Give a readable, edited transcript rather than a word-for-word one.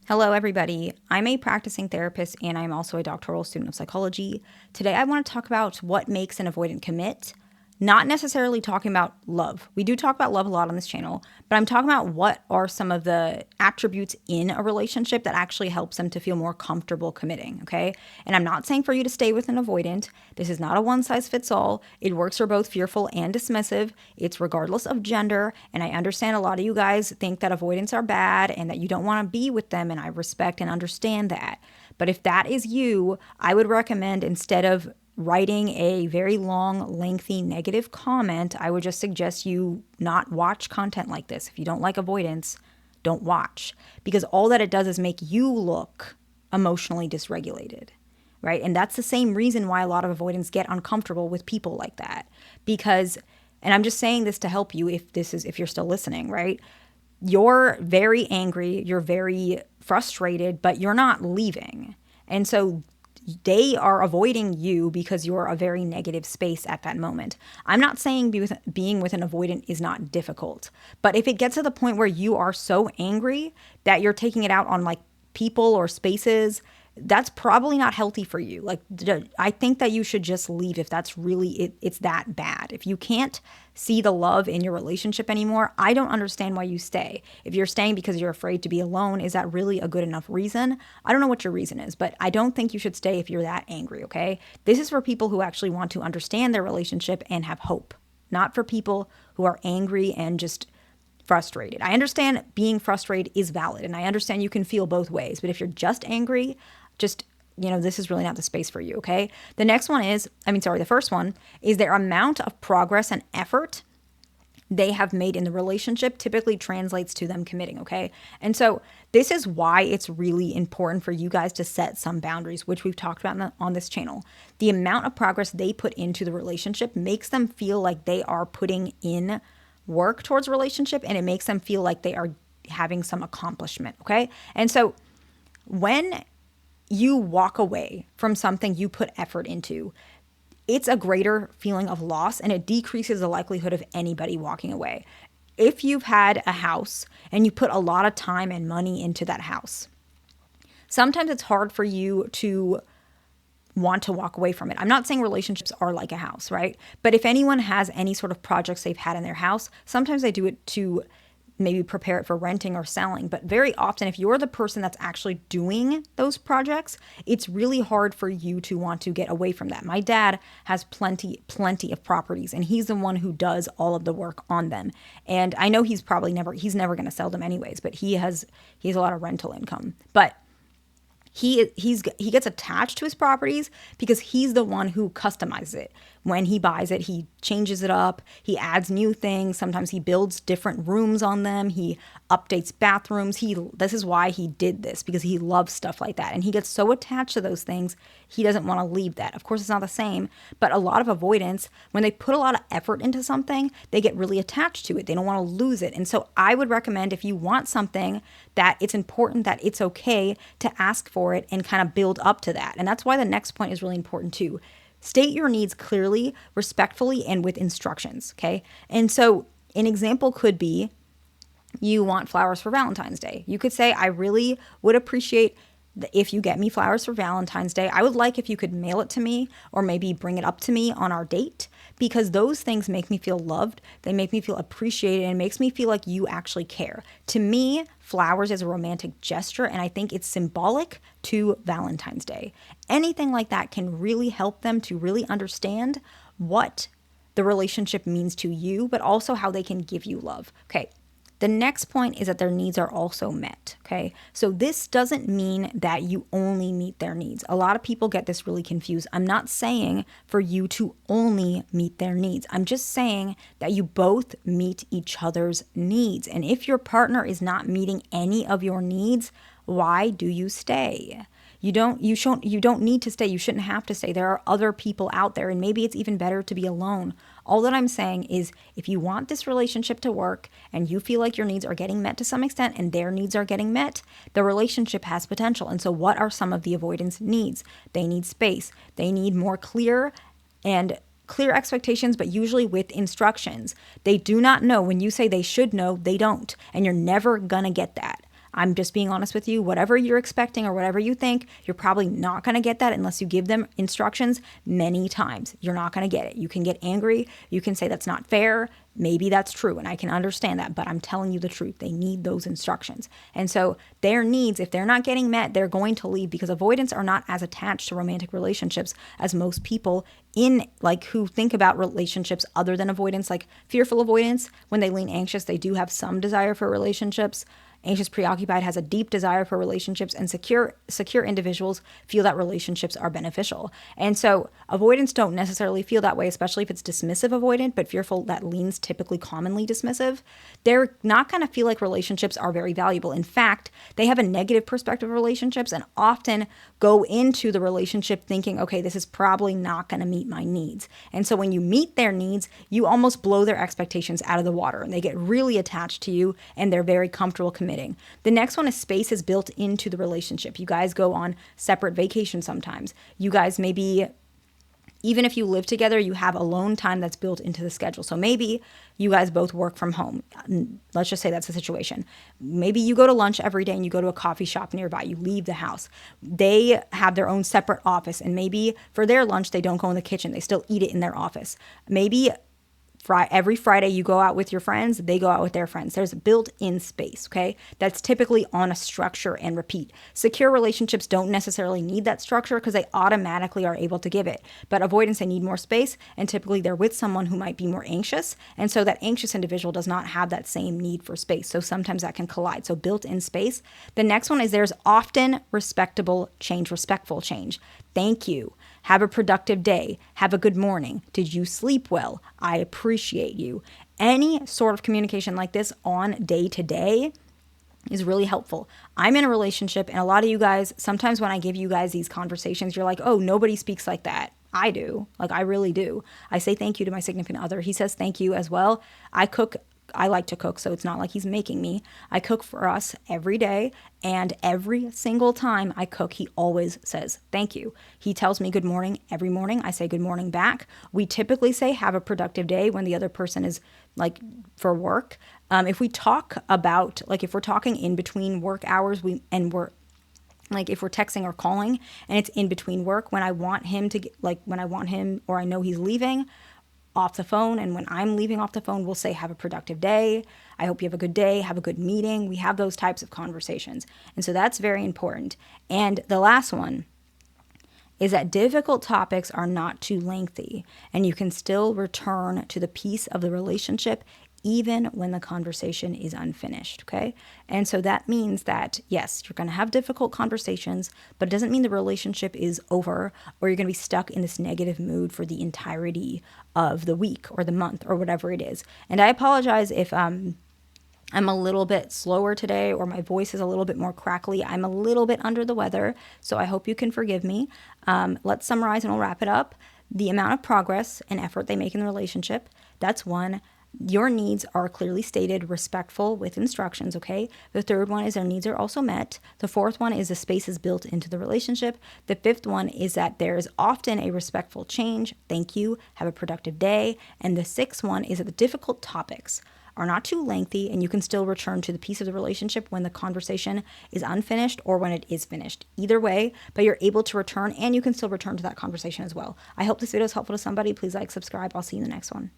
Hello, everybody. I'm a practicing therapist and I'm also a doctoral student of psychology. Today, I want to talk about what makes an avoidant commit, not necessarily talking about love. We do talk about love a lot on this channel, but I'm talking about what are some of the attributes in a relationship that actually helps them to feel more comfortable committing, okay? And I'm not saying for you to stay with an avoidant. This is not a one size fits all. It works for both fearful and dismissive. It's regardless of gender. And I understand a lot of you guys think that avoidants are bad and that you don't want to be with them. And I respect and understand that. But if that is you, I would recommend instead of writing a very long, lengthy negative comment, I would just suggest you not watch content like this. If you don't like avoidance, don't watch. Because all that it does is make you look emotionally dysregulated, right? And that's the same reason why a lot of avoidants get uncomfortable with people like that. Because, and I'm just saying this to help you if you're still listening, right? You're very angry, you're very frustrated, but you're not leaving. And so they are avoiding you because you're a very negative space at that moment. I'm not saying being with an avoidant is not difficult, but if it gets to the point where you are so angry that you're taking it out on like people or spaces, that's probably not healthy for you. Like, I think that you should just leave if that's really it's that bad. If you can't see the love in your relationship anymore, I don't understand why you stay. If you're staying because you're afraid to be alone, is that really a good enough reason? I don't know what your reason is, but I don't think you should stay if you're that angry, okay? This is for people who actually want to understand their relationship and have hope, not for people who are angry and just frustrated. I understand being frustrated is valid, and I understand you can feel both ways, but if you're just angry, this is really not the space for you, okay? The first one is their amount of progress and effort they have made in the relationship typically translates to them committing, okay? And so this is why it's really important for you guys to set some boundaries, which we've talked about on this channel. The amount of progress they put into the relationship makes them feel like they are putting in work towards a relationship, and it makes them feel like they are having some accomplishment, okay? And so when you walk away from something you put effort into, it's a greater feeling of loss and it decreases the likelihood of anybody walking away. If you've had a house and you put a lot of time and money into that house, sometimes it's hard for you to want to walk away from it. I'm not saying relationships are like a house, right? But if anyone has any sort of projects they've had in their house, sometimes they do it to maybe prepare it for renting or selling. But very often, if you're the person that's actually doing those projects, it's really hard for you to want to get away from that. My dad has plenty of properties, and he's the one who does all of the work on them. And I know he's never going to sell them anyways, but he has a lot of rental income. But he gets attached to his properties because he's the one who customizes it. When he buys it, he changes it up, he adds new things, sometimes he builds different rooms on them, he updates bathrooms. This is why he did this, because he loves stuff like that. And he gets so attached to those things, he doesn't want to leave that. Of course, it's not the same, but a lot of avoidants, when they put a lot of effort into something, they get really attached to it. They don't want to lose it. And so I would recommend, if you want something, that it's important that it's okay to ask for it and kind of build up to that. And that's why the next point is really important too. State your needs clearly, respectfully, and with instructions, okay? And so an example could be, you want flowers for Valentine's Day. You could say, I really would appreciate if you get me flowers for Valentine's Day. I would like if you could mail it to me or maybe bring it up to me on our date, because those things make me feel loved. They make me feel appreciated, and it makes me feel like you actually care. To me, flowers is a romantic gesture, and I think it's symbolic to Valentine's Day. Anything like that can really help them to really understand what the relationship means to you, but also how they can give you love. Okay. The next point is that their needs are also met, okay? So this doesn't mean that you only meet their needs. A lot of people get this really confused. I'm not saying for you to only meet their needs. I'm just saying that you both meet each other's needs. And if your partner is not meeting any of your needs, why do you stay? You don't need to stay. You shouldn't have to stay. There are other people out there, and maybe it's even better to be alone. All that I'm saying is, if you want this relationship to work and you feel like your needs are getting met to some extent and their needs are getting met, the relationship has potential. And so what are some of the avoidance needs? They need space. They need more clear expectations, but usually with instructions. They do not know. When you say they should know, they don't. And you're never gonna get that. I'm just being honest with you. Whatever you're expecting or whatever you think, you're probably not going to get that unless you give them instructions many times. You're not going to get it. You can get angry. You can say that's not fair. Maybe that's true, and I can understand that, but I'm telling you the truth. They need those instructions. And so their needs, if they're not getting met, they're going to leave, because avoidants are not as attached to romantic relationships as most people in like who think about relationships other than avoidance. Like fearful avoidance, when they lean anxious, they do have some desire for relationships. Anxious preoccupied has a deep desire for relationships, and secure individuals feel that relationships are beneficial. And so avoidants don't necessarily feel that way, especially if it's dismissive avoidant, but fearful that leans typically commonly dismissive. They're not going to feel like relationships are very valuable. In fact, they have a negative perspective of relationships and often go into the relationship thinking, okay, this is probably not going to meet my needs. And so when you meet their needs, you almost blow their expectations out of the water, and they get really attached to you, and they're very comfortable committing. The next one is space is built into the relationship. You guys go on separate vacations sometimes. You guys maybe, even if you live together, you have alone time that's built into the schedule. So maybe you guys both work from home. Let's just say that's the situation. Maybe you go to lunch every day and you go to a coffee shop nearby. You leave the house. They have their own separate office, and maybe for their lunch, they don't go in the kitchen. They still eat it in their office. Maybe every Friday you go out with your friends, they go out with their friends. There's built-in space, okay? That's typically on a structure and repeat. Secure relationships don't necessarily need that structure because they automatically are able to give it. But avoidance, they need more space, and typically they're with someone who might be more anxious. And so that anxious individual does not have that same need for space. So sometimes that can collide. So built-in space. The next one is there's often respectful change. Thank you. Have a productive day. Have a good morning. Did you sleep well? I appreciate you. Any sort of communication like this on day to day is really helpful. I'm in a relationship, and a lot of you guys, sometimes when I give you guys these conversations, you're like, oh, nobody speaks like that. I do. Like, I really do. I say thank you to my significant other. He says thank you as well. I like to cook, so it's not like he's making me. I cook for us every day, and every single time I cook, he always says thank you. He tells me good morning every morning. I say good morning back. We typically say have a productive day when the other person is like for work. If we talk about, like if we're talking in between work hours, like if we're texting or calling and it's in between work, when I want him or I know he's leaving off the phone, and when I'm leaving off the phone, we'll say have a productive day. I hope you have a good day, have a good meeting. We have those types of conversations. And so that's very important. And the last one is that difficult topics are not too lengthy, and you can still return to the peace of the relationship even when the conversation is unfinished, okay? And so that means that, yes, you're going to have difficult conversations, but it doesn't mean the relationship is over, or you're going to be stuck in this negative mood for the entirety of the week or the month or whatever it is. And I apologize if I'm a little bit slower today, or my voice is a little bit more crackly. I'm a little bit under the weather, so I hope you can forgive me. Let's summarize and we'll wrap it up. The amount of progress and effort they make in the relationship, that's one. Your needs are clearly stated, respectful with instructions, okay? The third one is their needs are also met. The fourth one is the space is built into the relationship. The fifth one is that there is often a respectful change. Thank you. Have a productive day. And the sixth one is that the difficult topics are not too lengthy, and you can still return to the peace of the relationship when the conversation is unfinished or when it is finished. Either way, but you're able to return, and you can still return to that conversation as well. I hope this video is helpful to somebody. Please like, subscribe. I'll see you in the next one.